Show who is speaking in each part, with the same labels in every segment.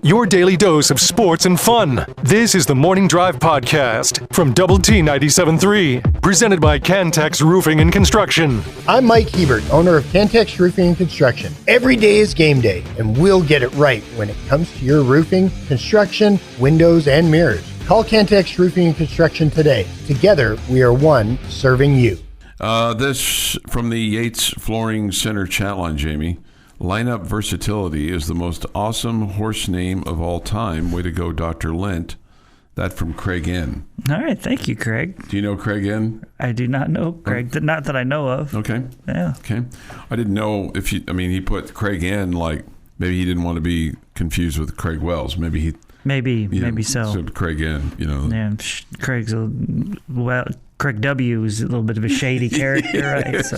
Speaker 1: Your daily dose of sports and fun. This is the Morning Drive Podcast from Double T 97.3, presented by Cantex Roofing and Construction.
Speaker 2: I'm Mike Hebert, owner of Cantex Roofing and Construction. Every day is game day, and we'll get it right when it comes to your roofing, construction, windows, and mirrors. Call Cantex Roofing and Construction today. Together, we are one serving you.
Speaker 3: This from the Yates Flooring Center chat line, Jamie. Lineup versatility is the most awesome horse name of all time. Way to go, Dr. Lent. That from Craig N.
Speaker 4: All right. Thank you, Craig.
Speaker 3: Do you know Craig N?
Speaker 4: I do not know Craig. Oh. Not that I know of.
Speaker 3: Okay.
Speaker 4: Yeah.
Speaker 3: Okay. I didn't know if he put Craig N like maybe he didn't want to be confused with Craig Wells. Maybe so.
Speaker 4: So
Speaker 3: Craig N,
Speaker 4: Yeah, Craig's Craig W is a little bit of a shady character, right? So,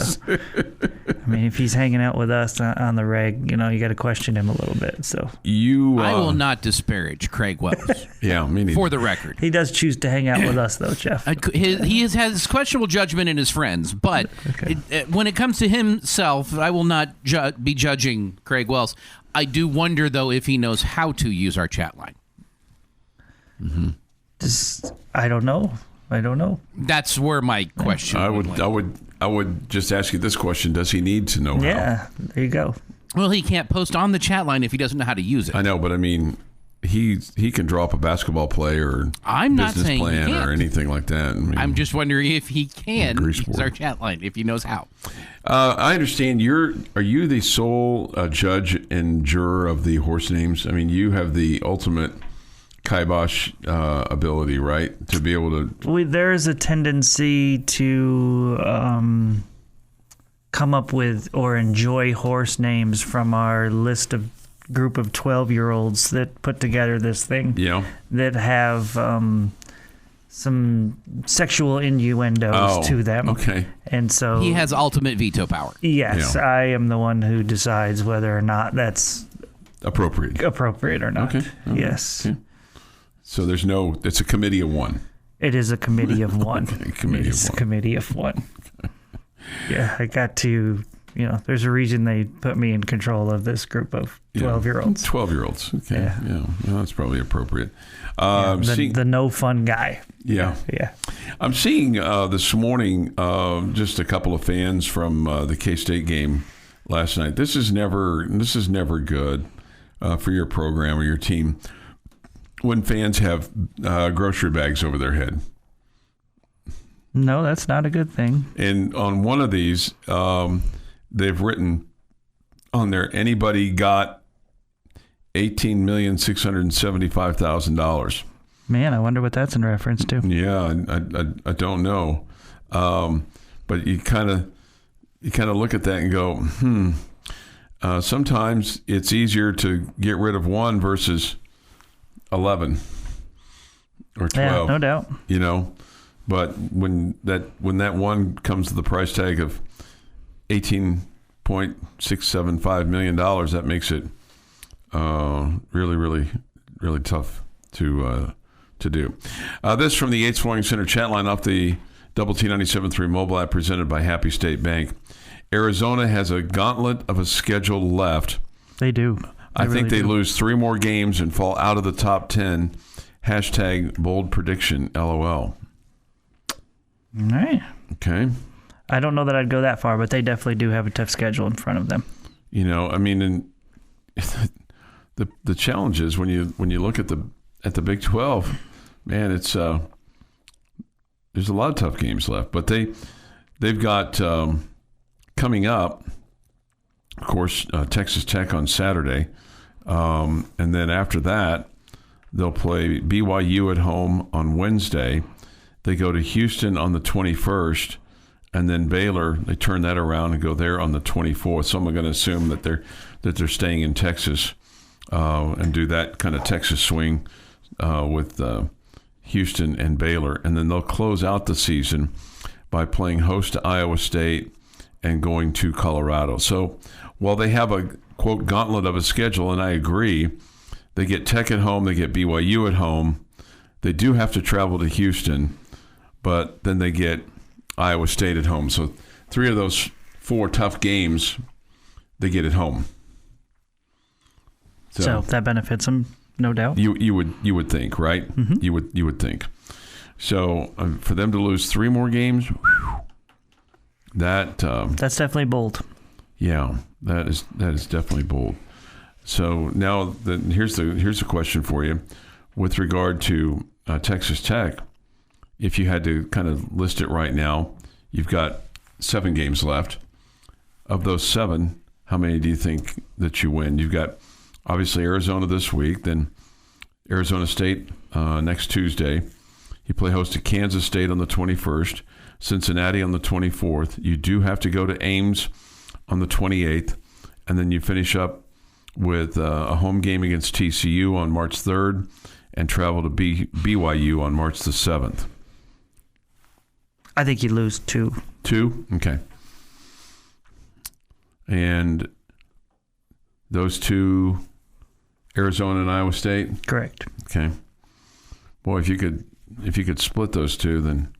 Speaker 4: if he's hanging out with us on the reg, you got to question him a little bit. So
Speaker 5: I will not disparage Craig Wells.
Speaker 3: Yeah, me neither.
Speaker 5: For the record,
Speaker 4: he does choose to hang out with us, though, Jeff.
Speaker 5: He has questionable judgment in his friends, but when it comes to himself, I will not be judging Craig Wells. I do wonder, though, if he knows how to use our chat line.
Speaker 4: Mm-hmm. I don't know.
Speaker 5: That's where my question.
Speaker 3: I would just ask you this question: does he need to know how?
Speaker 4: Yeah, there you go.
Speaker 5: Well, he can't post on the chat line if he doesn't know how to use it.
Speaker 3: I know, but he can draw up a basketball play or business plan or anything like that.
Speaker 5: I'm just wondering if he can use our chat line if he knows how.
Speaker 3: I understand are you the sole judge and juror of the horse names? You have the ultimate kibosh ability, right, to be able to.
Speaker 4: There is a tendency to come up with or enjoy horse names from our list of group of 12-year-olds that put together this thing.
Speaker 3: Yeah.
Speaker 4: That have some sexual innuendos to them.
Speaker 3: Okay.
Speaker 4: And so
Speaker 5: he has ultimate veto power.
Speaker 4: Yes, yeah. I am the one who decides whether or not that's
Speaker 3: appropriate
Speaker 4: or not.
Speaker 3: Okay.
Speaker 4: Yes.
Speaker 3: Okay. So it's a committee of one.
Speaker 4: It is a committee of one.
Speaker 3: Okay,
Speaker 4: committee of one. Yeah, I got to, there's a reason they put me in control of this group of 12-year-olds.
Speaker 3: 12-year-olds. Okay. Yeah. That's probably appropriate.
Speaker 4: The no fun guy.
Speaker 3: Yeah.
Speaker 4: Yeah.
Speaker 3: I'm seeing this morning just a couple of fans from the K-State game last night. This is never good for your program or your team when fans have grocery bags over their head.
Speaker 4: No, that's not a good thing.
Speaker 3: And on one of these, they've written on there, anybody got $18,675,000.
Speaker 4: Man, I wonder what that's in reference to.
Speaker 3: Yeah, I don't know. But you kind of look at that and go, sometimes it's easier to get rid of one versus 11 or 12.
Speaker 4: Yeah, no doubt.
Speaker 3: But when that one comes to the price tag of $18.675 million, that makes it really, really, really tough to do. This from the Yates Flooring Center chat line off the Double T 97.3 mobile app presented by Happy State Bank. Arizona has a gauntlet of a schedule left.
Speaker 4: They do.
Speaker 3: I think they lose 3 more games and fall out of the top 10. # bold prediction, LOL.
Speaker 4: All right.
Speaker 3: Okay.
Speaker 4: I don't know that I'd go that far, but they definitely do have a tough schedule in front of them.
Speaker 3: And the challenge is when you look at the Big 12, man, it's there's a lot of tough games left, but they've got coming up, of course, Texas Tech on Saturday, and then after that, they'll play BYU at home on Wednesday. They go to Houston on the 21st, and then Baylor. They turn that around and go there on the 24th. So I'm going to assume that they're staying in Texas and do that kind of Texas swing with Houston and Baylor, and then they'll close out the season by playing host to Iowa State and going to Colorado. So while they have a, quote, gauntlet of a schedule, and I agree, they get Tech at home, they get BYU at home, they do have to travel to Houston, but then they get Iowa State at home. So 3 of those 4 tough games, they get at home.
Speaker 4: So that benefits them, no doubt.
Speaker 3: You would think, right?
Speaker 4: Mm-hmm.
Speaker 3: You would think. So for them to lose 3 more games, that's
Speaker 4: definitely bold.
Speaker 3: Yeah, that is definitely bold. So now here's the question for you, with regard to Texas Tech. If you had to kind of list it right now, you've got 7 games left. Of those 7, how many do you think that you win? You've got obviously Arizona this week, then Arizona State next Tuesday. You play host to Kansas State on the 21st, Cincinnati on the 24th. You do have to go to Ames on the 28th, and then you finish up with a home game against TCU on March 3rd and travel to BYU on March the 7th.
Speaker 4: I think you lose 2.
Speaker 3: 2? Okay. And those 2, Arizona and Iowa State?
Speaker 4: Correct.
Speaker 3: Okay. Boy, if you could split those 2, then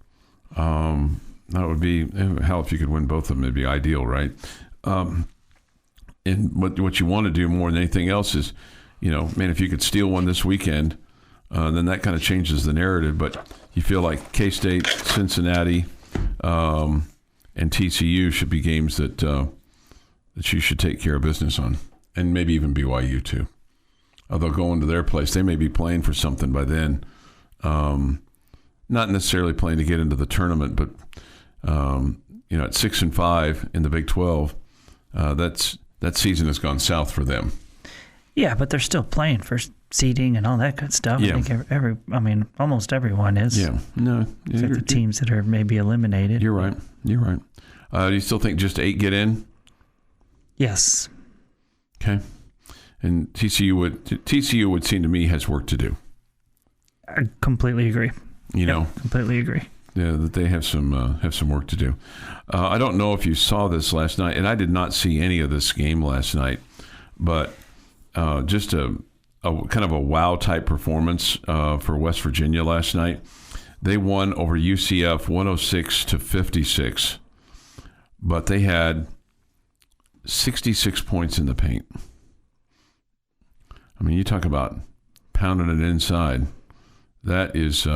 Speaker 3: that would be, hell, if you could win both of them, it'd be ideal, right? And what you want to do more than anything else is, man, if you could steal one this weekend, then that kind of changes the narrative. But you feel like K-State, Cincinnati, and TCU should be games that you should take care of business on, and maybe even BYU too. Although going to their place, they may be playing for something by then. Not necessarily playing to get into the tournament, but at 6-5 in the Big 12, that season has gone south for them.
Speaker 4: Yeah, but they're still playing for seeding and all that good stuff.
Speaker 3: Yeah.
Speaker 4: I think almost everyone is.
Speaker 3: Yeah, no,
Speaker 4: Except the teams that are maybe eliminated.
Speaker 3: You're right. Do you still think just 8 get in?
Speaker 4: Yes.
Speaker 3: Okay. And TCU would seem to me has work to do.
Speaker 4: I completely agree.
Speaker 3: Completely
Speaker 4: agree.
Speaker 3: Yeah, that they have some work to do. I don't know if you saw this last night, and I did not see any of this game last night, but just a kind of a wow type performance for West Virginia last night. They won over UCF 106-56, but they had 66 points in the paint. I mean, you talk about pounding it inside. That is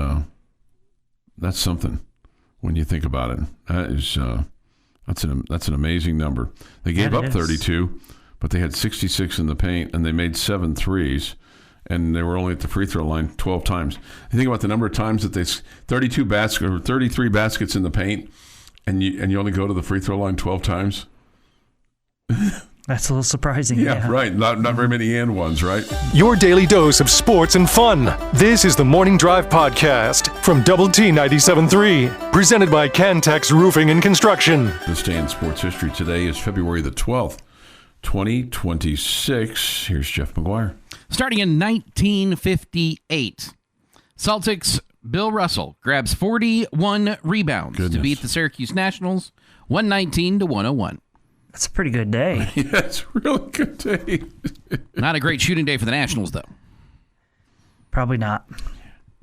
Speaker 3: that's something when you think about it. That is that's an amazing number. They gave up 32, but they had 66 in the paint, and they made 7 threes, and they were only at the free throw line 12 times. You think about the number of times that they 33 baskets in the paint, and you only go to the free throw line 12 times.
Speaker 4: That's a little surprising.
Speaker 3: Yeah, right. Not very many and ones, right?
Speaker 1: Your daily dose of sports and fun. This is the Morning Drive Podcast from Double T 97.3, presented by Cantex Roofing and Construction.
Speaker 3: This day in sports history today is February the 12th, 2026. Here's Jeff McGuire.
Speaker 5: Starting in 1958, Celtics' Bill Russell grabs 41 rebounds to beat the Syracuse Nationals 119-101.
Speaker 4: That's a pretty good day.
Speaker 3: Yeah, it's a really good day.
Speaker 5: Not a great shooting day for the Nationals, though.
Speaker 4: Probably not.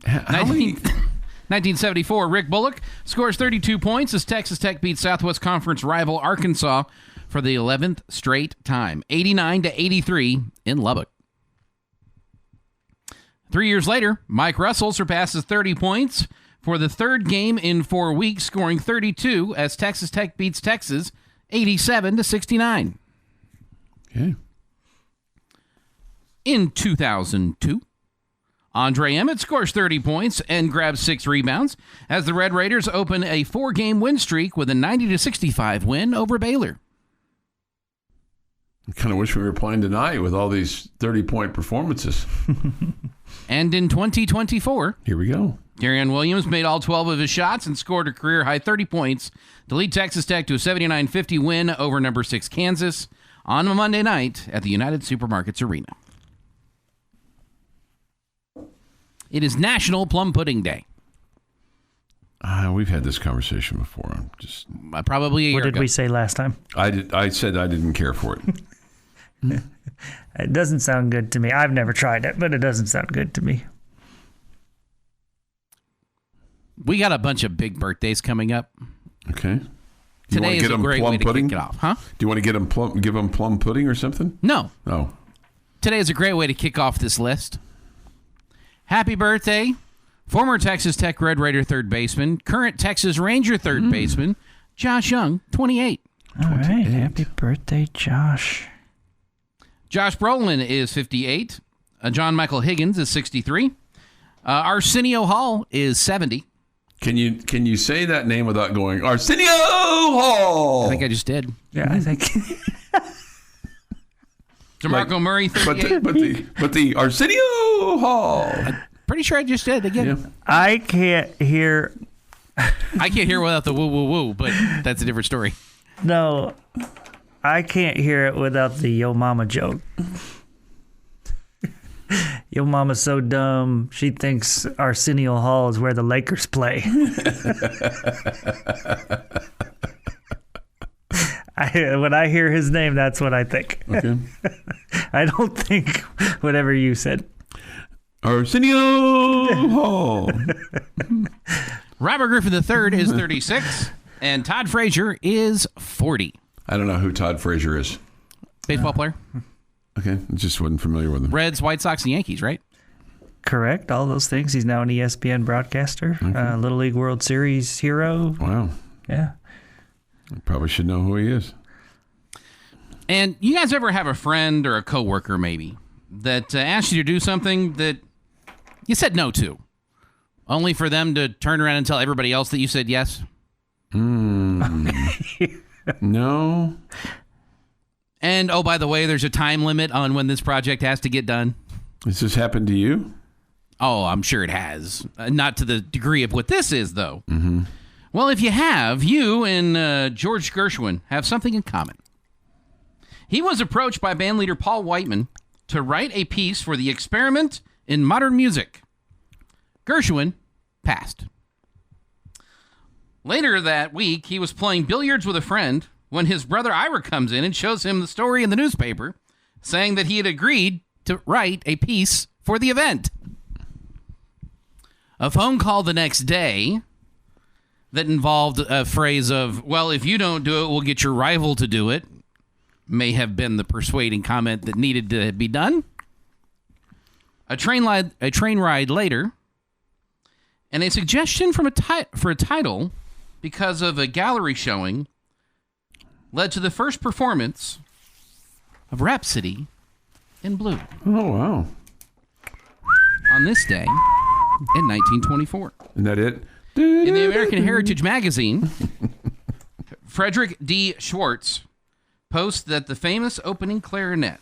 Speaker 5: 1974, Rick Bullock scores 32 points as Texas Tech beats Southwest Conference rival Arkansas for the 11th straight time, 89-83 in Lubbock. 3 years later, Mike Russell surpasses 30 points for the third game in 4 weeks, scoring 32 as Texas Tech beats Texas 87-69.
Speaker 3: Okay.
Speaker 5: In 2002, Andre Emmett scores 30 points and grabs 6 rebounds as the Red Raiders open a 4-game win streak with a 90-65 win over Baylor.
Speaker 3: I kind of wish we were playing tonight with all these 30-point performances.
Speaker 5: And in 2024,
Speaker 3: here we go.
Speaker 5: Darian Williams made all 12 of his shots and scored a career-high 30 points to lead Texas Tech to a 79-50 win over number 6 Kansas on a Monday night at the United Supermarkets Arena. It is National Plum Pudding Day.
Speaker 3: We've had this conversation before.
Speaker 5: Probably a year
Speaker 4: What did
Speaker 5: ago.
Speaker 4: we say last time?
Speaker 3: I said I didn't care for it.
Speaker 4: It doesn't sound good to me. I've never tried it, but it doesn't sound good to me.
Speaker 5: We got a bunch of big birthdays coming up.
Speaker 3: Okay.
Speaker 5: Today is a great way to kick it off, huh?
Speaker 3: Do you want to give them plum pudding or something?
Speaker 5: No.
Speaker 3: Oh.
Speaker 5: today is a great way to kick off this list. Happy birthday, former Texas Tech Red Raider third baseman, current Texas Ranger third baseman, Josh Young, 28.
Speaker 4: All right. Happy birthday, Josh.
Speaker 5: Josh Brolin is 58. John Michael Higgins is 63. Arsenio Hall is 70.
Speaker 3: Can you say that name without going Arsenio Hall?
Speaker 5: I think I just did.
Speaker 4: Yeah, I think.
Speaker 5: DeMarco Murray, 38.
Speaker 3: But the Arsenio Hall.
Speaker 5: Pretty sure I just did again.
Speaker 3: Yeah.
Speaker 4: I can't hear.
Speaker 5: I can't hear without the woo woo woo, but that's a different story.
Speaker 4: No, I can't hear it without the Yo Mama joke. Yo Mama's so dumb, she thinks Arsenio Hall is where the Lakers play. When I hear his name, that's what I think.
Speaker 3: Okay.
Speaker 4: I don't think whatever you said.
Speaker 3: Arsenio Hall.
Speaker 5: Robert Griffin III is 36, and Todd Frazier is 40.
Speaker 3: I don't know who Todd Frazier is.
Speaker 5: Baseball player.
Speaker 3: Okay, I just wasn't familiar with him.
Speaker 5: Reds, White Sox, and Yankees, right?
Speaker 4: Correct, all those things. He's now an ESPN broadcaster, Little League World Series hero.
Speaker 3: Wow.
Speaker 4: Yeah.
Speaker 3: I probably should know who he is.
Speaker 5: And you guys ever have a friend or a coworker maybe that asked you to do something that you said no to, only for them to turn around and tell everybody else that you said yes?
Speaker 3: No.
Speaker 5: And, oh, by the way, there's a time limit on when this project has to get done.
Speaker 3: Has this happened to you?
Speaker 5: Oh, I'm sure it has. Not to the degree of what this is, though.
Speaker 3: Mm-hmm.
Speaker 5: Well, if you have, you and George Gershwin have something in common. He was approached by bandleader Paul Whiteman to write a piece for the Experiment in Modern Music. Gershwin passed. Later that week, he was playing billiards with a friend when his brother Ira comes in and shows him the story in the newspaper, saying that he had agreed to write a piece for the event. A phone call the next day that involved a phrase of, well, if you don't do it, we'll get your rival to do it, may have been the persuading comment that needed to be done. A train ride later, and a suggestion from for a title because of a gallery showing led to the first performance of Rhapsody in Blue.
Speaker 3: Oh, wow.
Speaker 5: On this day in 1924.
Speaker 3: Isn't that it?
Speaker 5: In the American Heritage magazine, Frederick D. Schwartz posts that the famous opening clarinet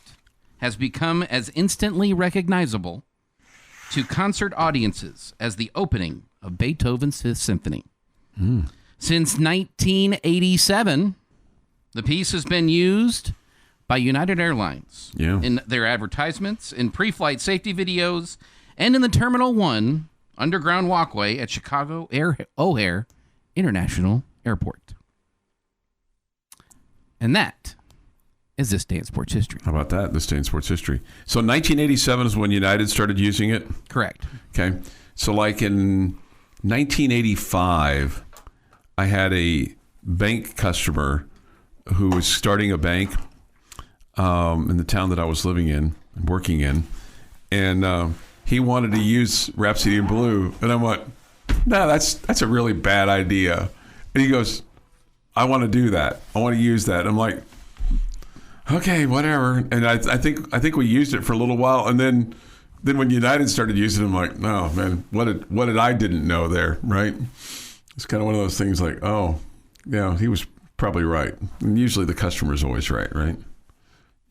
Speaker 5: has become as instantly recognizable to concert audiences as the opening of Beethoven's Fifth Symphony. Since 1987, the piece has been used by United Airlines in their advertisements, in pre-flight safety videos, and in the Terminal 1 underground walkway at Chicago O'Hare International Airport. And that is this day in sports history.
Speaker 3: How about that? This day in sports history. So 1987 is when United started using it?
Speaker 5: Correct.
Speaker 3: Okay. So like in 1985, I had a bank customer who was starting a bank in the town that I was living in, working in, and he wanted to use Rhapsody in Blue, and I went, "No, that's a really bad idea." And he goes, "I want to do that. I want to use that." I'm like, "Okay, whatever." And I think we used it for a little while, and then when United started using it, I'm like, "No, man, what did I didn't know there?" Right? It's kind of one of those things like, "Oh, yeah, he was probably right." And usually the customer's always right, right?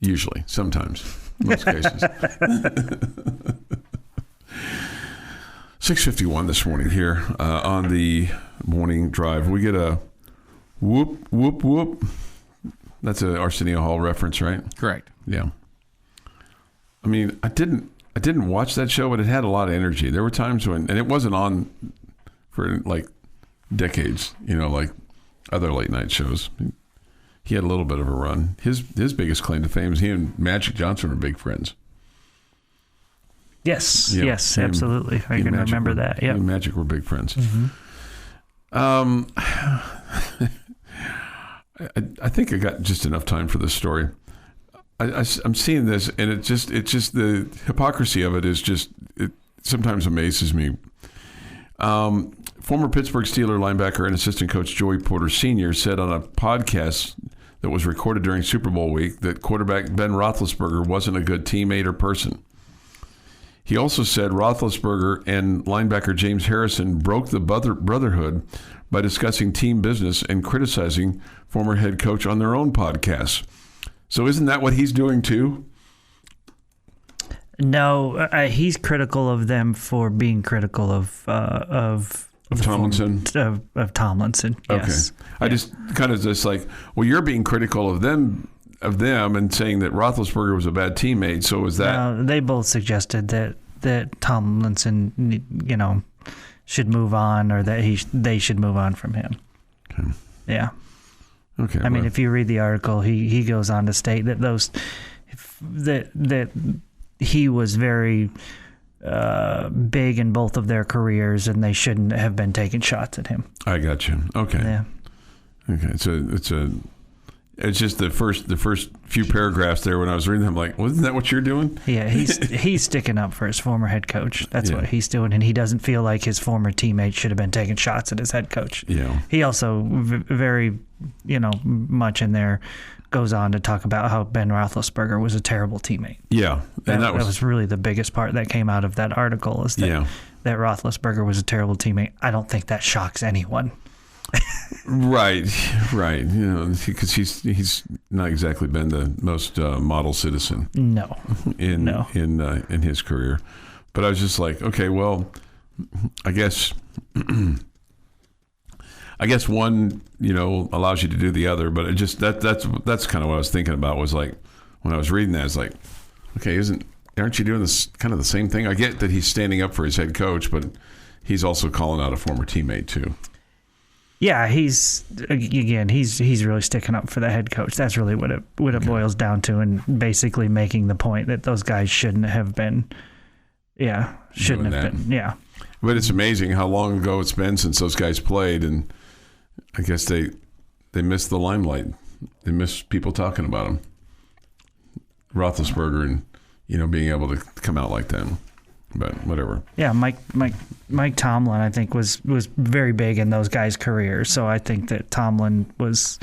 Speaker 3: Usually, sometimes, most cases. 6:51 this morning here on the morning drive. We get a whoop, whoop, whoop. That's a Arsenio Hall reference, right?
Speaker 5: Correct.
Speaker 3: Yeah. I mean, I didn't watch that show, but it had a lot of energy. There were times when, and it wasn't on for like decades, like other late night shows. He had a little bit of a run. His biggest claim to fame is he and Magic Johnson are big friends.
Speaker 4: Yes,
Speaker 3: Yeah,
Speaker 4: yes,
Speaker 3: he and-
Speaker 4: absolutely. I can remember that.
Speaker 3: He
Speaker 4: Yeah.
Speaker 3: and Magic were big friends. I think I got just enough time for this story. I'm seeing this, and it's just the hypocrisy of it is just it sometimes amazes me. Former Pittsburgh Steelers linebacker and assistant coach Joey Porter Sr. said on a podcast that was recorded during Super Bowl week that quarterback Ben Roethlisberger wasn't a good teammate or person. He also said Roethlisberger and linebacker James Harrison broke the brotherhood by discussing team business and criticizing former head coach on their own podcasts. So isn't that what he's doing too?
Speaker 4: No, he's critical of them for being critical of
Speaker 3: Tomlinson.
Speaker 4: Of Tomlinson. Yes.
Speaker 3: Okay. I just kind of just like, well, you're being critical of them and saying that Roethlisberger was a bad teammate. So is that?
Speaker 4: No, they both suggested that Tomlinson, should move on, or that they should move on from him.
Speaker 3: Okay.
Speaker 4: Yeah.
Speaker 3: Okay.
Speaker 4: I mean, if you read the article, he goes on to state that that he was very big in both of their careers, and they shouldn't have been taking shots at him.
Speaker 3: I got you. Okay.
Speaker 4: Yeah.
Speaker 3: Okay. It's just the first few paragraphs there when I was reading them, I'm like, wasn't that what you're doing?
Speaker 4: Yeah, he's sticking up for his former head coach. That's what he's doing, and he doesn't feel like his former teammates should have been taking shots at his head coach.
Speaker 3: Yeah.
Speaker 4: He also very, much in there goes on to talk about how Ben Roethlisberger was a terrible teammate.
Speaker 3: Yeah, and
Speaker 4: that was really the biggest part that came out of that article, is that Roethlisberger was a terrible teammate. I don't think that shocks anyone.
Speaker 3: Right. Because he's not exactly been the most model citizen.
Speaker 4: No.
Speaker 3: In his career, but I was just like, okay, well, I guess one allows you to do the other, but it just that's kind of what I was thinking about. Was like when I was reading that, it's like, okay, aren't you doing this kind of the same thing? I get that he's standing up for his head coach, but he's also calling out a former teammate too.
Speaker 4: Yeah, he's really sticking up for the head coach. That's really what it boils down to, and basically making the point that those guys shouldn't have been. Yeah, shouldn't have been. Yeah.
Speaker 3: But it's amazing how long ago it's been since those guys played, and I guess they missed the limelight. They missed people talking about them. Roethlisberger and being able to come out like that. But whatever.
Speaker 4: Yeah, Mike Tomlin, I think, was very big in those guys' careers. So I think that Tomlin was,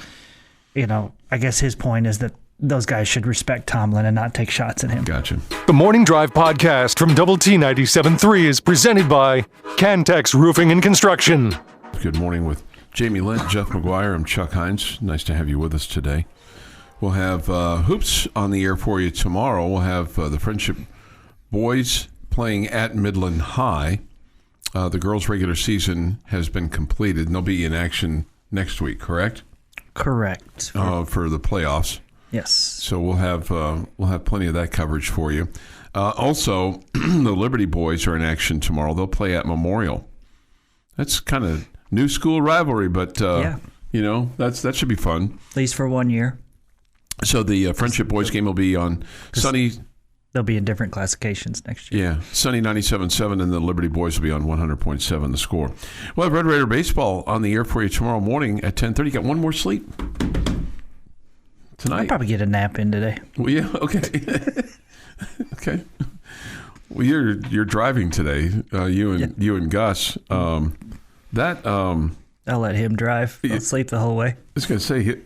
Speaker 4: I guess his point is that those guys should respect Tomlin and not take shots at him.
Speaker 3: Gotcha.
Speaker 1: The Morning Drive podcast from Double T 97.3 is presented by Cantex Roofing and Construction.
Speaker 3: Good morning with Jamie Lent, Jeff McGuire. I'm Chuck Heinz. Nice to have you with us today. We'll have hoops on the air for you tomorrow. We'll have the Friendship boys playing at Midland High. The girls' regular season has been completed, and they'll be in action next week, correct?
Speaker 4: Correct.
Speaker 3: For the playoffs.
Speaker 4: Yes.
Speaker 3: So we'll have plenty of that coverage for you. Also, the Liberty boys are in action tomorrow. They'll play at Memorial. That's kind of new school rivalry, but that should be fun.
Speaker 4: At least for 1 year.
Speaker 3: So the Friendship boys game will be on sunny.
Speaker 4: They'll be in different classifications next year.
Speaker 3: Yeah, sunny 97.7, and the Liberty boys will be on 100.7 The Score. We'll have Red Raider baseball on the air for you tomorrow morning at 10:30. Got one more sleep tonight.
Speaker 4: I'll probably get a nap in today.
Speaker 3: Well, yeah, okay. Okay. Well, you're driving today, you and Gus.
Speaker 4: I'll let him drive. I'll sleep the whole way.
Speaker 3: I was going to say,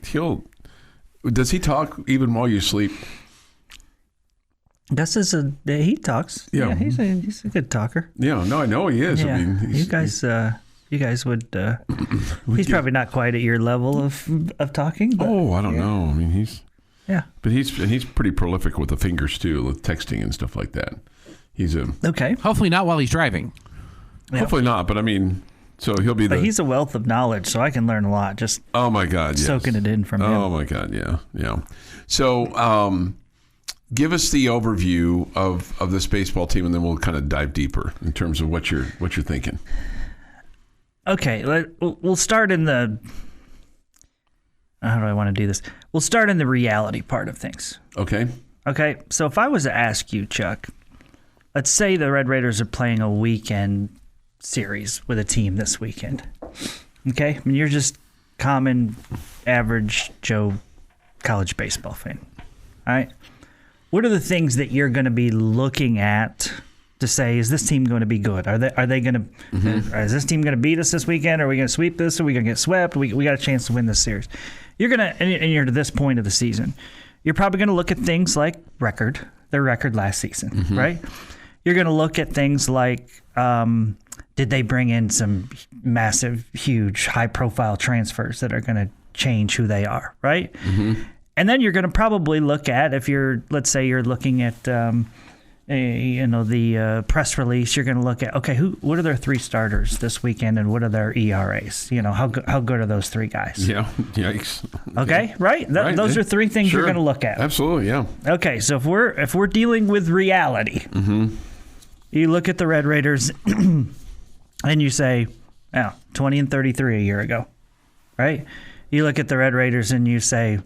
Speaker 3: does he talk even while you sleep?
Speaker 4: Gus he talks. Yeah, he's a good talker.
Speaker 3: Yeah, no, I know he is.
Speaker 4: Yeah.
Speaker 3: I mean,
Speaker 4: you guys would. He's probably not quite at your level of talking. But,
Speaker 3: I don't know. I mean, but he's pretty prolific with the fingers too, with texting and stuff like that.
Speaker 4: Okay.
Speaker 5: Hopefully not while he's driving.
Speaker 3: Hopefully not, but I mean, so he'll be
Speaker 4: But he's a wealth of knowledge, so I can learn a lot. Just
Speaker 3: oh my God, yes.
Speaker 4: soaking it in from him.
Speaker 3: Oh my God, yeah. So. Give us the overview of this baseball team, and then we'll kind of dive deeper in terms of what you're thinking.
Speaker 4: Okay, we'll start in the. How do I want to do this? We'll start in the reality part of things.
Speaker 3: Okay.
Speaker 4: Okay, so if I was to ask you, Chuck, let's say the Red Raiders are playing a weekend series with a team this weekend. Okay, I mean, you're just common, average Joe college baseball fan. All right. what are the things that you're going to be looking at to say, is this team going to be good? Are they going to? Is this team going to beat us this weekend? Are we going to sweep this? Are we going to get swept? We got a chance to win this series. You're going to, and you're to this point of the season, you're probably going to look at things like their record last season, right? You're going to look at things like, did they bring in some massive, huge, high-profile transfers that are going to change who they are, right? And then you're going to probably look at, let's say you're looking at, the press release, you're going to look at, okay, what are their 3 starters this weekend and what are their ERAs? How good are those 3 guys?
Speaker 3: Yeah, yikes.
Speaker 4: Okay, right? Those are 3 things you're going to look at.
Speaker 3: Absolutely, yeah.
Speaker 4: Okay, so if we're dealing with reality, you look at the Red Raiders and you say, 20-33 a year ago, right? You look at the Red Raiders and you say,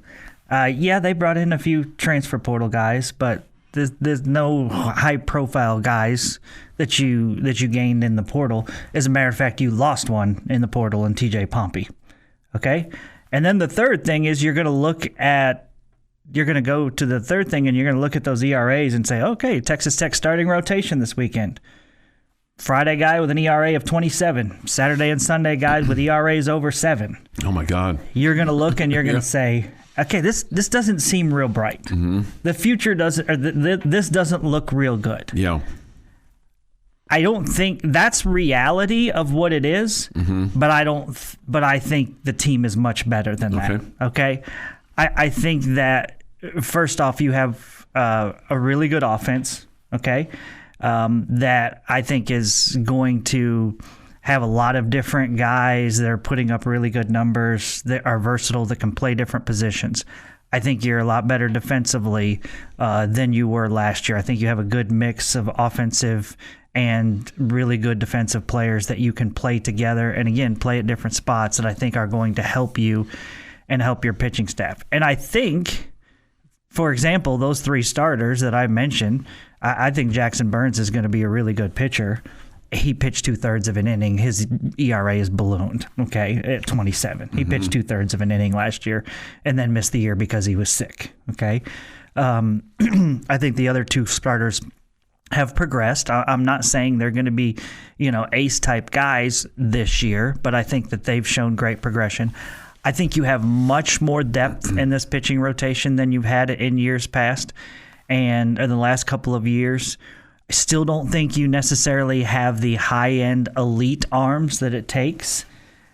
Speaker 4: they brought in a few transfer portal guys, but there's no high-profile guys that you gained in the portal. As a matter of fact, you lost one in the portal in TJ Pompey. Okay? And then the third thing is you're going to go to the third thing and you're going to look at those ERAs and say, okay, Texas Tech starting rotation this weekend. Friday guy with an ERA of 27. Saturday and Sunday guys with ERAs over 7.
Speaker 3: Oh, my God.
Speaker 4: You're going to look and you're going to say, okay, this doesn't seem real bright. The future doesn't, or this doesn't look real good.
Speaker 3: Yeah.
Speaker 4: I don't think that's reality of what it is, but I think the team is much better than that. Okay. I think that first off, you have a really good offense. Okay. That I think is going to have a lot of different guys that are putting up really good numbers, that are versatile, that can play different positions. I think you're a lot better defensively than you were last year. I think you have a good mix of offensive and really good defensive players that you can play together and, again, play at different spots that I think are going to help you and help your pitching staff. And I think, for example, those 3 starters that I mentioned, I think Jackson Burns is going to be a really good pitcher. He pitched 2/3 of an inning. His ERA is ballooned, okay, at 27. He pitched 2/3 of an inning last year and then missed the year because he was sick, okay? I think the other 2 starters have progressed. I'm not saying they're going to be, ace-type guys this year, but I think that they've shown great progression. I think you have much more depth in this pitching rotation than you've had in years past and in the last couple of years. I still don't think you necessarily have the high-end elite arms that it takes,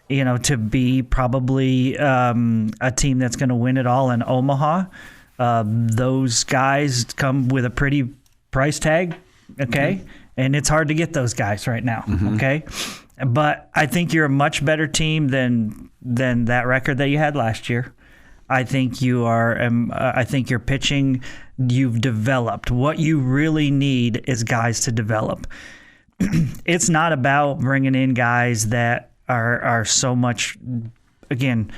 Speaker 4: to be probably a team that's going to win it all in Omaha. Those guys come with a pretty price tag, okay? And it's hard to get those guys right now, okay? But I think you're a much better team than that record that you had last year. I think you are. I think your pitching, you've developed. What you really need is guys to develop. It's not about bringing in guys that are so much, again,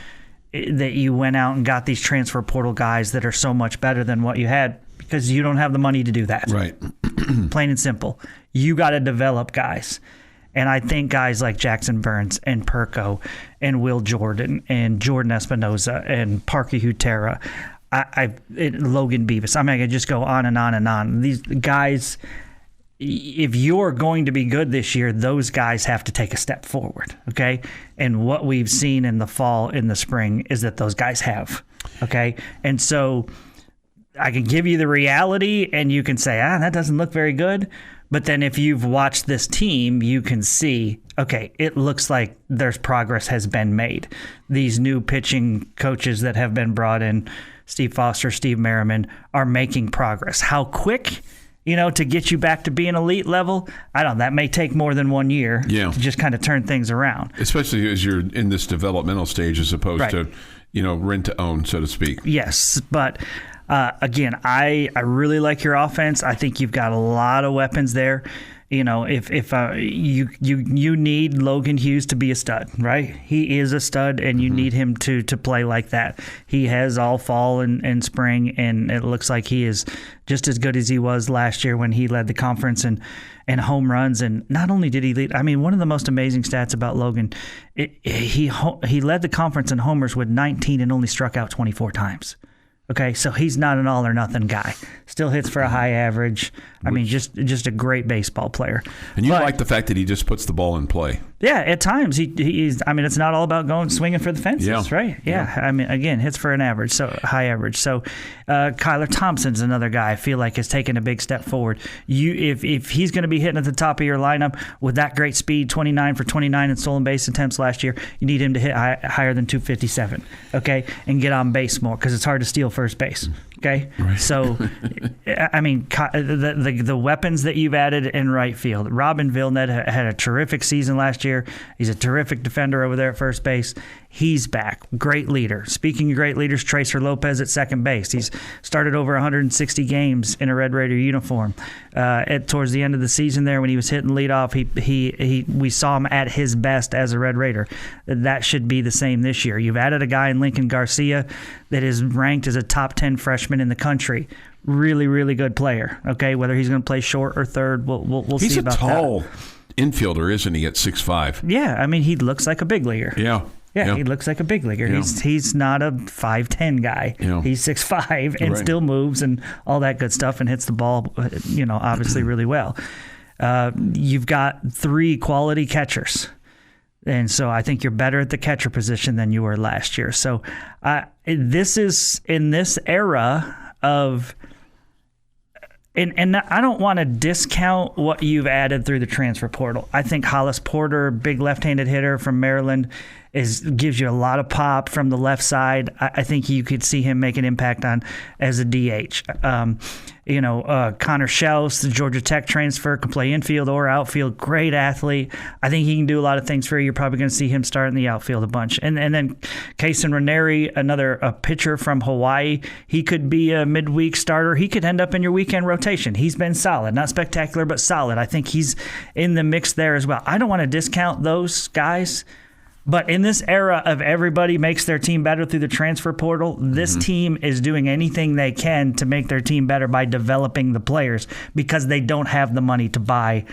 Speaker 4: that you went out and got these transfer portal guys that are so much better than what you had, because you don't have the money to do that.
Speaker 3: Right.
Speaker 4: Plain and simple. You got to develop guys. And I think guys like Jackson Burns and Perko and Will Jordan and Jordan Espinoza and Parker Hutera, Logan Beavis, I could just go on and on and on. These guys, if you're going to be good this year, those guys have to take a step forward, okay? And what we've seen in the fall, in the spring, is that those guys have, okay? And so I can give you the reality and you can say, that doesn't look very good. But then if you've watched this team, you can see, okay, it looks like there's progress has been made. These new pitching coaches that have been brought in, Steve Foster, Steve Merriman, are making progress. How quick, to get you back to being elite level, I don't know. That may take more than 1 year to just kind of turn things around.
Speaker 3: Especially as you're in this developmental stage as opposed to, rent to own, so to speak.
Speaker 4: Yes, but... again, I really like your offense. I think you've got a lot of weapons there. If you need Logan Hughes to be a stud, right? He is a stud, and you need him to play like that. He has all fall and spring, and it looks like he is just as good as he was last year when he led the conference and home runs. And not only did he lead, one of the most amazing stats about Logan, he led the conference in homers with 19 and only struck out 24 times. Okay, so he's not an all or nothing guy. Still hits for a high average. I mean, just a great baseball player.
Speaker 3: And you like the fact that he just puts the ball in play.
Speaker 4: Yeah, at times he's. I mean, it's not all about going swinging for the fences, right? Yeah. I mean, again, hits for an average, so high average. So, Kyler Thompson's another guy I feel like has taken a big step forward. If he's going to be hitting at the top of your lineup with that great speed, 29 for 29 in stolen base attempts last year, you need him to hit higher than 257, okay, and get on base more because it's hard to steal first base. Okay, right. So, I mean, the weapons that you've added in right field. Robin Vilnet had a terrific season last year. He's a terrific defender over there at first base. He's back. Great leader. Speaking of great leaders, Tracer Lopez at second base. He's started over 160 games in a Red Raider uniform. Towards the end of the season there when he was hitting leadoff, we saw him at his best as a Red Raider. That should be the same this year. You've added a guy in Lincoln Garcia that is ranked as a top 10 freshman in the country. Really, really good player. Okay, whether he's going to play short or third, we'll see about that.
Speaker 3: He's a tall infielder, isn't he, at 6'5"?
Speaker 4: Yeah, I mean, he looks like a big leaguer. Yeah, he looks like a big leaguer.
Speaker 3: Yeah.
Speaker 4: He's not a 5'10" guy. Yeah. He's 6'5" and still moves and all that good stuff and hits the ball, obviously really well. You've got 3 quality catchers. And so I think you're better at the catcher position than you were last year. So this is in this era of and I don't want to discount what you've added through the transfer portal. I think Hollis Porter, big left-handed hitter from Maryland, gives you a lot of pop from the left side. I think you could see him make an impact on as a DH. Connor Shells, the Georgia Tech transfer, can play infield or outfield. Great athlete. I think he can do a lot of things for you. You're probably going to see him start in the outfield a bunch. And then Kaysen Ranieri, a pitcher from Hawaii. He could be a midweek starter. He could end up in your weekend rotation. He's been solid. Not spectacular, but solid. I think he's in the mix there as well. I don't want to discount those guys. But in this era of everybody makes their team better through the transfer portal, this team is doing anything they can to make their team better by developing the players because they don't have the money to buy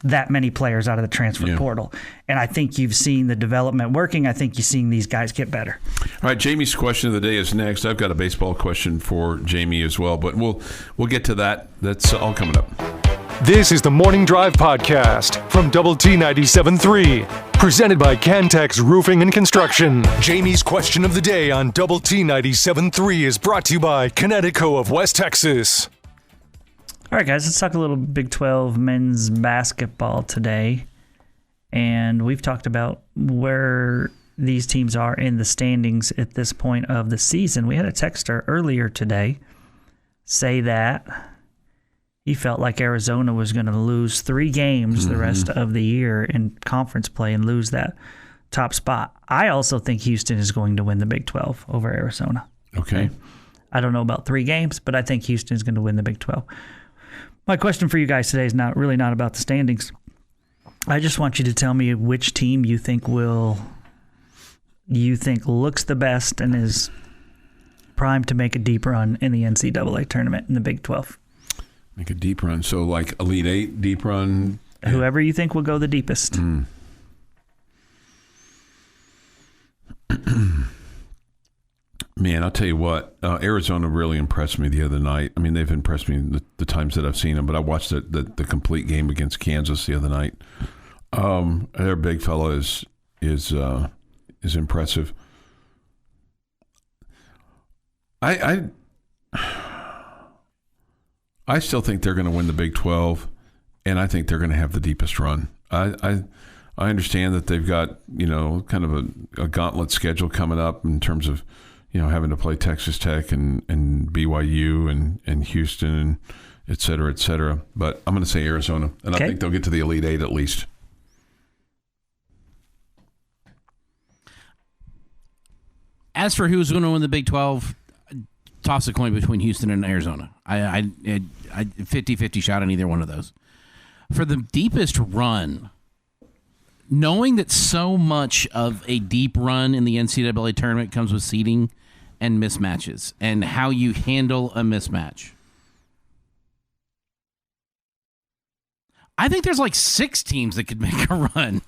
Speaker 4: that many players out of the transfer portal. And I think you've seen the development working. I think you've seen these guys get better.
Speaker 3: All right, Jamie's question of the day is next. I've got a baseball question for Jamie as well, but we'll get to that. That's all coming up.
Speaker 1: This is the Morning Drive Podcast from Double T 97.3, presented by Cantex Roofing and Construction. Jamie's question of the day on Double T 97.3 is brought to you by Connecticut of West Texas.
Speaker 4: All right, guys, let's talk a little Big 12 men's basketball today. And we've talked about where these teams are in the standings at this point of the season. We had a texter earlier today say that he felt like Arizona was going to lose 3 games the rest of the year in conference play and lose that top spot. I also think Houston is going to win the Big 12 over Arizona.
Speaker 3: Okay.
Speaker 4: I don't know about 3 games, but I think Houston is going to win the Big 12. My question for you guys today is not about the standings. I just want you to tell me which team you think looks the best and is primed to make a deep run in the NCAA tournament in the Big 12.
Speaker 3: Make a deep run. So like Elite 8, deep run.
Speaker 4: Whoever you think will go the deepest.
Speaker 3: Man, I'll tell you what, Arizona really impressed me the other night. I mean, they've impressed me the times that I've seen them, but I watched the complete game against Kansas the other night. Their big fella is impressive. I still think they're going to win the Big 12, and I think they're going to have the deepest run. I understand that they've got kind of a gauntlet schedule coming up in terms of having to play Texas Tech and BYU and Houston and et cetera, et cetera. But I'm going to say Arizona, and I think they'll get to the Elite 8 at least.
Speaker 5: As for who's going to win the Big 12, toss a coin between Houston and Arizona. I 50-50 shot on either one of those. For the deepest run, knowing that so much of a deep run in the NCAA tournament comes with seeding and mismatches and how you handle a mismatch. I think there's like 6 teams that could make a run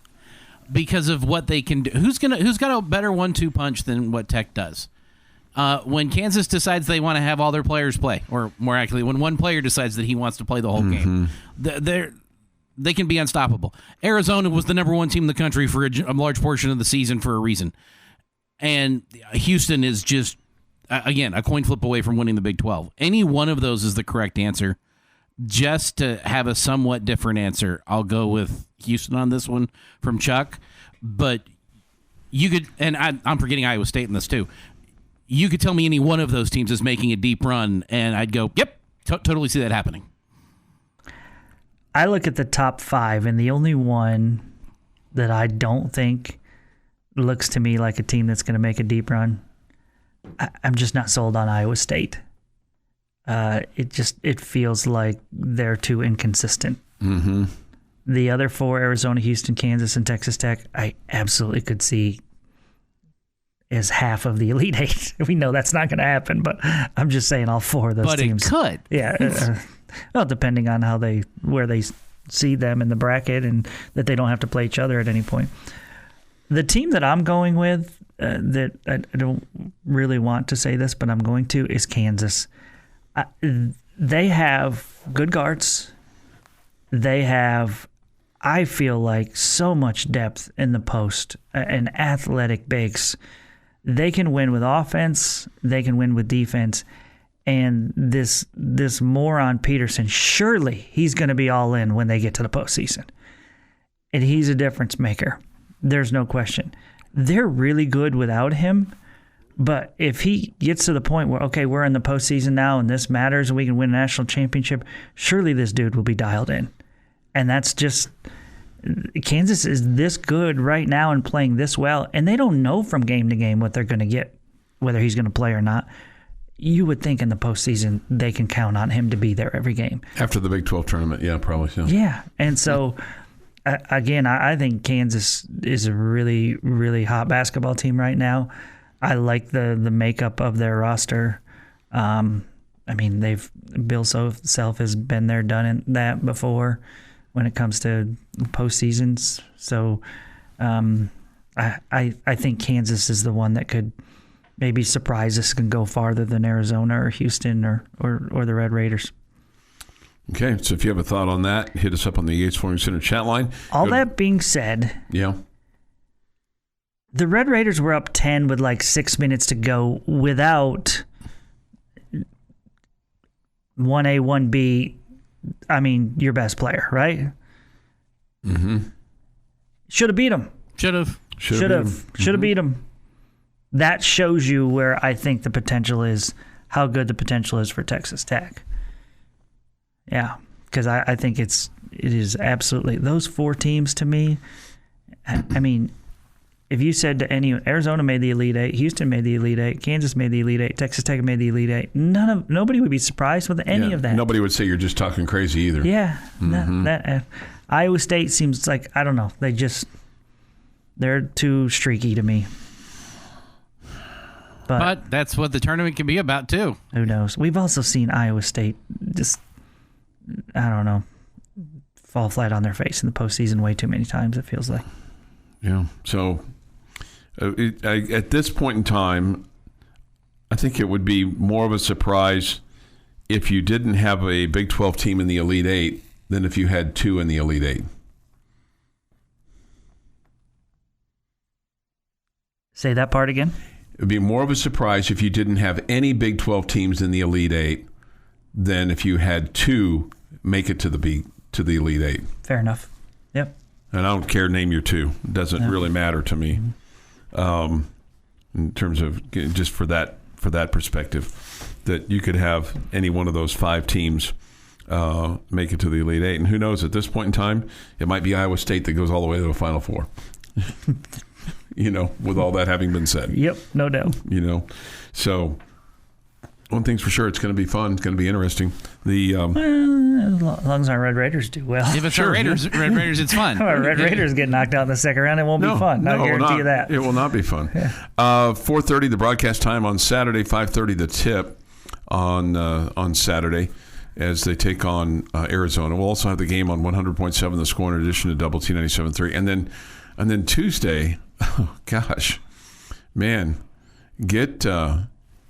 Speaker 5: because of what they can do. Who's got a better 1-2 punch than what Tech does? When Kansas decides they want to have all their players play, or more accurately, when one player decides that he wants to play the whole game, they can be unstoppable. Arizona was the number one team in the country for a large portion of the season for a reason. And Houston is just, again, a coin flip away from winning the Big 12. Any one of those is the correct answer. Just to have a somewhat different answer, I'll go with Houston on this one from Chuck. But you could, and I'm forgetting Iowa State in this too. You could tell me any one of those teams is making a deep run, and I'd go, yep, totally see that happening.
Speaker 4: I look at the top 5, and the only one that I don't think looks to me like a team that's going to make a deep run, I'm just not sold on Iowa State. It feels like they're too inconsistent.
Speaker 3: Mm-hmm.
Speaker 4: The other 4, Arizona, Houston, Kansas, and Texas Tech, I absolutely could see as half of the Elite 8. We know that's not going to happen, but I'm just saying all 4 of those teams.
Speaker 5: But it could.
Speaker 4: Yeah. Well, depending on where they see them in the bracket and that they don't have to play each other at any point. The team that I'm going with, that I don't really want to say this, but I'm going to, is Kansas. They have good guards. They have, I feel like, so much depth in the post and athletic bigs. They can win with offense. They can win with defense. And this moron Peterson, surely he's going to be all in when they get to the postseason. And he's a difference maker. There's no question. They're really good without him. But if he gets to the point where, okay, we're in the postseason now and this matters and we can win a national championship, surely this dude will be dialed in. And that's just, Kansas is this good right now and playing this well. And they don't know from game to game what they're going to get, whether he's going to play or not. You would think in the postseason they can count on him to be there every game.
Speaker 3: After the Big 12 tournament, yeah, probably so.
Speaker 4: Yeah, and so, again, I think Kansas is a really, really hot basketball team right now. I like the makeup of their roster. I mean, Bill Self has been there, done that before when it comes to postseasons. So I think Kansas is the one that could maybe surprise us and go farther than Arizona or Houston or the Red Raiders.
Speaker 3: Okay, so if you have a thought on that, hit us up on the Yates Flooring Center chat line.
Speaker 4: All that being said,
Speaker 3: yeah,
Speaker 4: the Red Raiders were up 10 with like 6 minutes to go without 1A, 1B, I mean, your best player, right?
Speaker 3: Mm-hmm.
Speaker 4: Should have beat them.
Speaker 5: Should have
Speaker 4: beat them. That shows you where I think the potential is, how good the potential is for Texas Tech. Yeah, because I think it is absolutely, those 4 teams to me, I mean, if you said to any, Arizona made the Elite 8, Houston made the Elite 8, Kansas made the Elite 8, Texas Tech made the Elite 8, nobody would be surprised with any of that.
Speaker 3: Nobody would say you're just talking crazy either.
Speaker 4: Yeah, that Iowa State seems like, I don't know, they're too streaky to me.
Speaker 5: But that's what the tournament can be about, too.
Speaker 4: Who knows? We've also seen Iowa State just, I don't know, fall flat on their face in the postseason way too many times, it feels like.
Speaker 3: Yeah. So at this point in time, I think it would be more of a surprise if you didn't have a Big 12 team in the Elite 8 than if you had 2 in the Elite 8.
Speaker 4: Say that part again?
Speaker 3: It would be more of a surprise if you didn't have any Big 12 teams in the Elite 8 than if you had 2 make it to the Elite 8.
Speaker 4: Fair enough. Yep.
Speaker 3: And I don't care, name your 2. It doesn't really matter to me. In terms of just for that perspective, that you could have any one of those 5 teams make it to the Elite 8. And who knows, at this point in time, it might be Iowa State that goes all the way to the Final Four. With all that having been said.
Speaker 4: Yep, no doubt.
Speaker 3: So one thing's for sure, it's going to be fun. It's going to be interesting.
Speaker 4: As long as our Red Raiders do well.
Speaker 5: If it's Red Raiders, it's fun.
Speaker 4: Our Red Raiders get knocked out in the second round, it won't be fun. I guarantee you that.
Speaker 3: It will not be fun. 4:30 the broadcast time on Saturday, 5:30 the tip on Saturday as they take on Arizona. We'll also have the game on 100.7 The Score in addition to Double T 97.3. And then Tuesday, oh gosh, man, get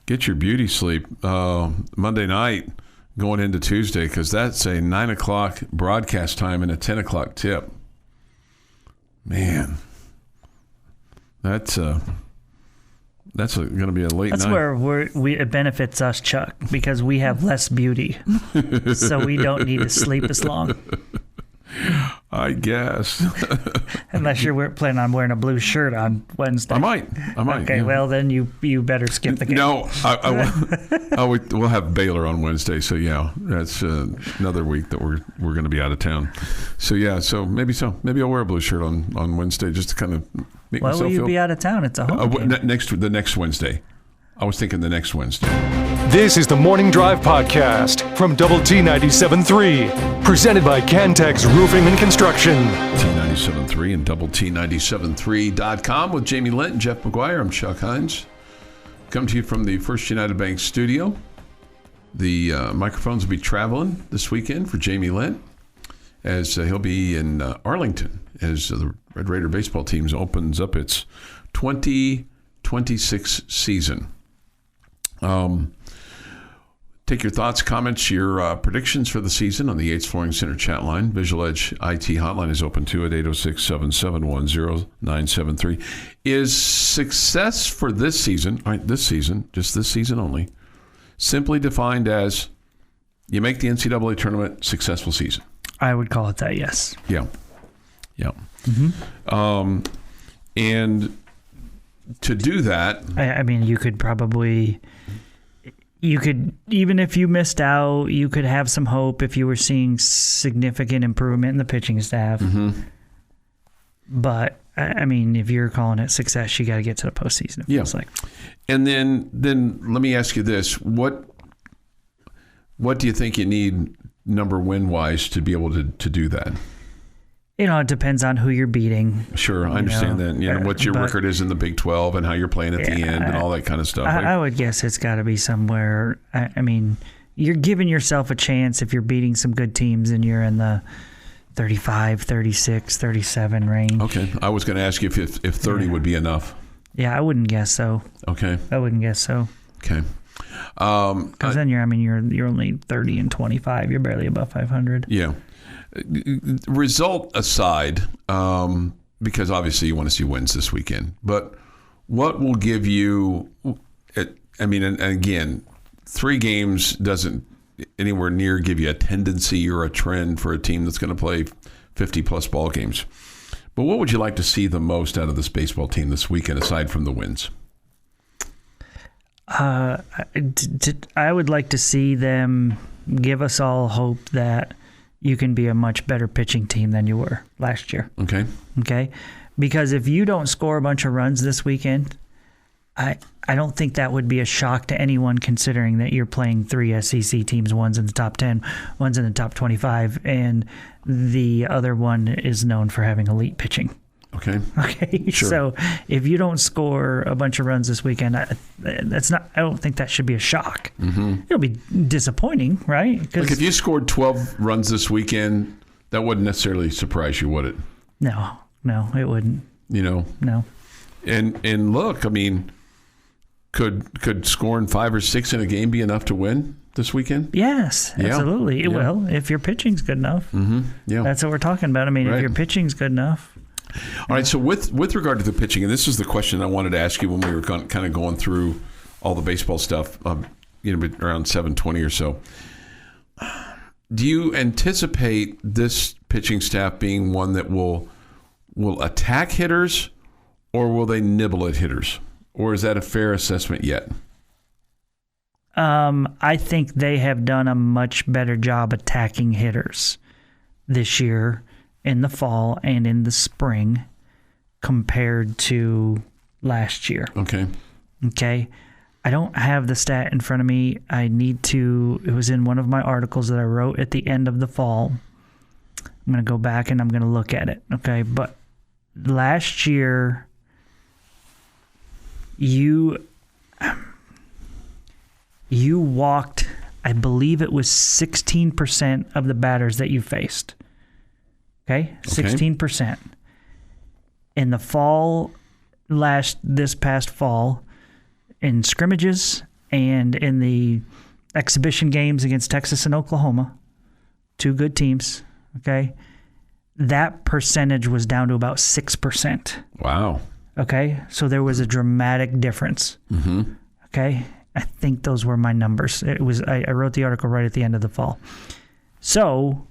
Speaker 3: get your beauty sleep Monday night going into Tuesday, because that's a 9 o'clock broadcast time and a 10 o'clock tip. Man, that's going to be a late night.
Speaker 4: That's where it benefits us, Chuck, because we have less beauty, so we don't need to sleep as long.
Speaker 3: I guess.
Speaker 4: Unless you're planning on wearing a blue shirt on Wednesday.
Speaker 3: I might.
Speaker 4: Okay,
Speaker 3: yeah.
Speaker 4: well, then you better skip the game.
Speaker 3: No, we'll have Baylor on Wednesday, so yeah, that's another week that we're going to be out of town. So yeah, maybe I'll wear a blue shirt on Wednesday just to kind of make myself feel.
Speaker 4: Will you be out of town? It's a home game.
Speaker 3: The next Wednesday. I was thinking the next Wednesday.
Speaker 1: This is the Morning Drive Podcast from Double T 97.3, presented by Cantex Roofing and Construction.
Speaker 3: T97.3 and Double T97.3.com with Jamie Lent and Jeff McGuire. I'm Chuck Heinz. Come to you from the First United Bank studio. The microphones will be traveling this weekend for Jamie Lent, as he'll be in Arlington as the Red Raider baseball team opens up its 2026 season. Take your thoughts, comments, your predictions for the season on the Yates Flooring Center chat line. Visual Edge IT hotline is open too at 806-771-0973. Is success for this season, just this season only, simply defined as you make the NCAA tournament, successful season?
Speaker 4: I would call it that, yes.
Speaker 3: Yeah. Mm-hmm. And to do that,
Speaker 4: I mean, you could, even if you missed out, you could have some hope if you were seeing significant improvement in the pitching staff.
Speaker 3: Mm-hmm.
Speaker 4: But I mean, if you're calling it success, you got to get to the postseason. It feels like.
Speaker 3: And then let me ask you this: what do you think you need number win wise to be able to do that?
Speaker 4: It depends on who you're beating.
Speaker 3: Sure, I understand that. What your record is in the Big 12 and how you're playing at the end and all that kind of stuff.
Speaker 4: I would guess it's got to be somewhere. I mean, you're giving yourself a chance if you're beating some good teams and you're in the 35, 36, 37 range.
Speaker 3: Okay. I was going to ask you if 30 would be enough.
Speaker 4: Yeah, I wouldn't guess so.
Speaker 3: Okay.
Speaker 4: I wouldn't guess so.
Speaker 3: Okay.
Speaker 4: Because then you're only 30 and 25. You're barely above 500.
Speaker 3: Yeah. Result aside, because obviously you want to see wins this weekend, but what will give you, and again, 3 games doesn't anywhere near give you a tendency or a trend for a team that's going to play 50-plus ball games. But what would you like to see the most out of this baseball team this weekend, aside from the wins?
Speaker 4: I would like to see them give us all hope that you can be a much better pitching team than you were last year. Okay? Because if you don't score a bunch of runs this weekend, I don't think that would be a shock to anyone, considering that you're playing 3 SEC teams. One's in the top 10, one's in the top 25, and the other one is known for having elite pitching.
Speaker 3: Okay. Sure.
Speaker 4: So if you don't score a bunch of runs this weekend, I don't think that should be a shock.
Speaker 3: Mm-hmm.
Speaker 4: It'll be disappointing, right?
Speaker 3: Like if you scored 12 runs this weekend, that wouldn't necessarily surprise you, would it?
Speaker 4: No, it wouldn't.
Speaker 3: No. And look, I mean, could scoring 5 or 6 in a game be enough to win this weekend?
Speaker 4: Yes, absolutely. It will, if your pitching's good enough.
Speaker 3: Mm-hmm. Yeah.
Speaker 4: That's what we're talking about. I mean, if your pitching's good enough.
Speaker 3: All right, so with regard to the pitching, and this is the question I wanted to ask you when we were kind of going through all the baseball stuff, around 7:20 or so. Do you anticipate this pitching staff being one that will attack hitters, or will they nibble at hitters? Or is that a fair assessment yet?
Speaker 4: I think they have done a much better job attacking hitters this year in the fall and in the spring compared to last year. Okay. I don't have the stat in front of me. It was in one of my articles that I wrote at the end of the fall. I'm going to go back and I'm going to look at it. Okay. But last year, you walked, I believe it was 16% of the batters that you faced. Okay? 16%. In the fall, this past fall, in scrimmages And in the exhibition games against Texas and Oklahoma, 2 good teams, okay, that percentage was down to about 6%.
Speaker 3: Wow.
Speaker 4: Okay, so there was a dramatic difference.
Speaker 3: Mm-hmm.
Speaker 4: Okay, I think those were my numbers. It was I wrote the article right at the end of the fall. So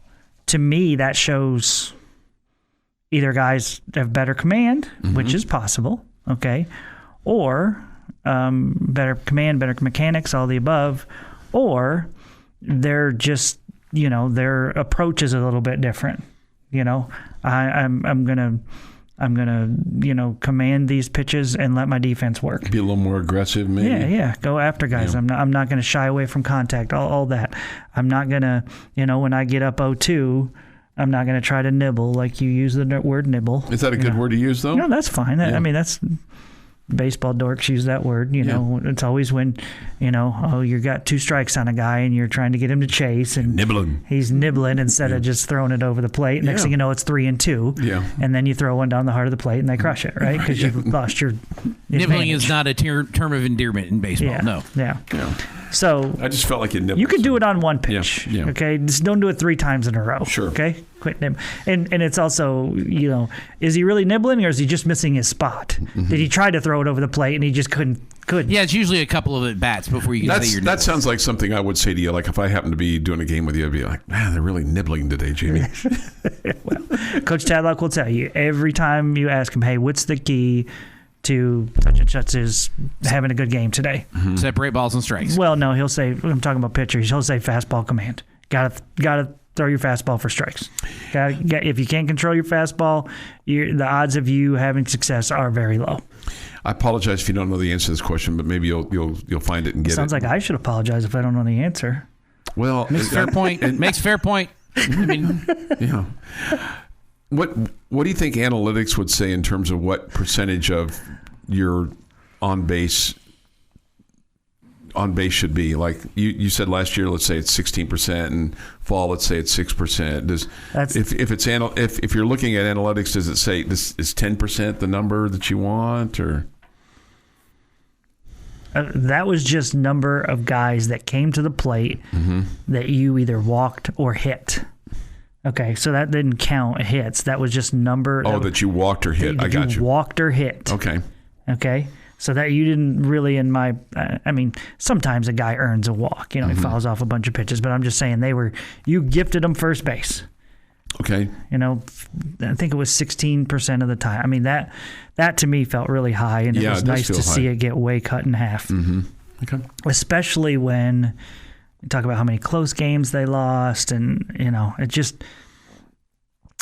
Speaker 4: to me, that shows either guys have better command, which is possible, okay, or better command, better mechanics, all the above, or they're just, their approach is a little bit different. I'm gonna command these pitches and let my defense work.
Speaker 3: Be a little more aggressive, maybe.
Speaker 4: Yeah. Go after guys.
Speaker 3: Yeah.
Speaker 4: I'm not gonna shy away from contact. All that. I'm not gonna, when I get up 0-2, I'm not gonna try to nibble like you use the word nibble.
Speaker 3: Is that a good word to use, though?
Speaker 4: No, that's fine.
Speaker 3: Yeah.
Speaker 4: I mean, that's baseball dorks use that word. It's always when, you got 2 strikes on a guy and you're trying to get him to chase and
Speaker 3: Nibbling.
Speaker 4: he's nibbling instead of just throwing it over the plate. Next thing you know, it's 3-2.
Speaker 3: Yeah.
Speaker 4: And then you throw one down the heart of the plate and they crush it, right? Because you've lost your
Speaker 5: Nibbling
Speaker 4: advantage.
Speaker 5: is not a term of endearment in baseball. No.
Speaker 4: Yeah.
Speaker 3: Yeah.
Speaker 4: So
Speaker 3: I just felt like you nibbled.
Speaker 4: you could do it on one pitch.
Speaker 3: Yeah.
Speaker 4: Okay. Just don't do it 3 times in a row.
Speaker 3: Sure.
Speaker 4: Okay. Quit nibbling. And it's also, is he really nibbling or is he just missing his spot? Did he try to throw it over the plate and he just couldn't?
Speaker 5: Yeah, it's usually a couple of at-bats before you can say you're
Speaker 3: That sounds like something I would say to you. Like if I happened to be doing a game with you, I'd be like, man, they're really nibbling today, Jamie.
Speaker 4: Well, Coach Tadlock will tell you every time you ask him, hey, what's the key to such and such is having a good game today?
Speaker 5: Separate balls and strikes.
Speaker 4: Well, no, he'll say, I'm talking about pitchers, he'll say fastball command. Gotta throw your fastball for strikes. If you can't control your fastball, the odds of you having success are very low.
Speaker 3: I apologize if you don't know the answer to this question, but maybe you'll find it and get
Speaker 4: Sounds
Speaker 3: it.
Speaker 4: like I should apologize if I don't know the answer.
Speaker 3: Well,
Speaker 5: Makes fair point. Makes fair point. I mean,
Speaker 3: yeah. What do you think analytics would say in terms of what percentage of your on base should be? Like you said last year, let's say it's 16%, and fall, let's say it's 6%. If you're looking at analytics, does it say this is 10% the number that you want, or?
Speaker 4: That was just number of guys that came to the plate that you either walked or hit. Okay, so that didn't count hits. That was just number.
Speaker 3: Oh, that you walked or hit. I got you.
Speaker 4: Walked or hit. Okay. So that you didn't really sometimes a guy earns a walk. He fouls off a bunch of pitches, but I'm just saying you gifted him first base.
Speaker 3: Okay.
Speaker 4: I think it was 16% of the time. I mean, that to me felt really high, and it was nice to see it get way cut in half.
Speaker 3: Mm-hmm. Okay.
Speaker 4: Especially when you talk about how many close games they lost, and it just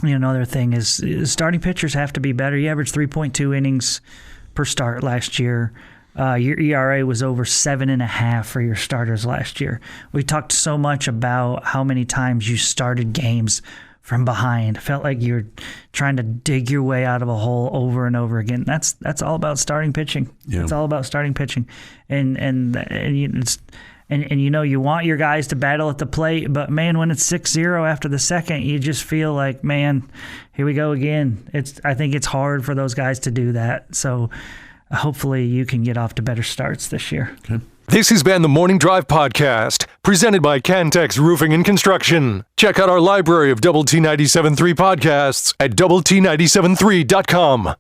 Speaker 4: another thing is starting pitchers have to be better. You averaged 3.2 innings per start last year. Your ERA was over 7.5 for your starters last year. We talked so much about how many times you started games from behind. Felt like you're trying to dig your way out of a hole over and over again. That's all about starting pitching.
Speaker 3: Yeah.
Speaker 4: It's all about starting pitching, and you want your guys to battle at the plate, but man, when it's 6-0 after the second, you just feel like, man, here we go again. I think it's hard for those guys to do that. So hopefully you can get off to better starts this year.
Speaker 3: Okay.
Speaker 1: This has been the Morning Drive Podcast, presented by Cantex Roofing and Construction. Check out our library of Double T 97.3 podcasts at doublet97.3.com.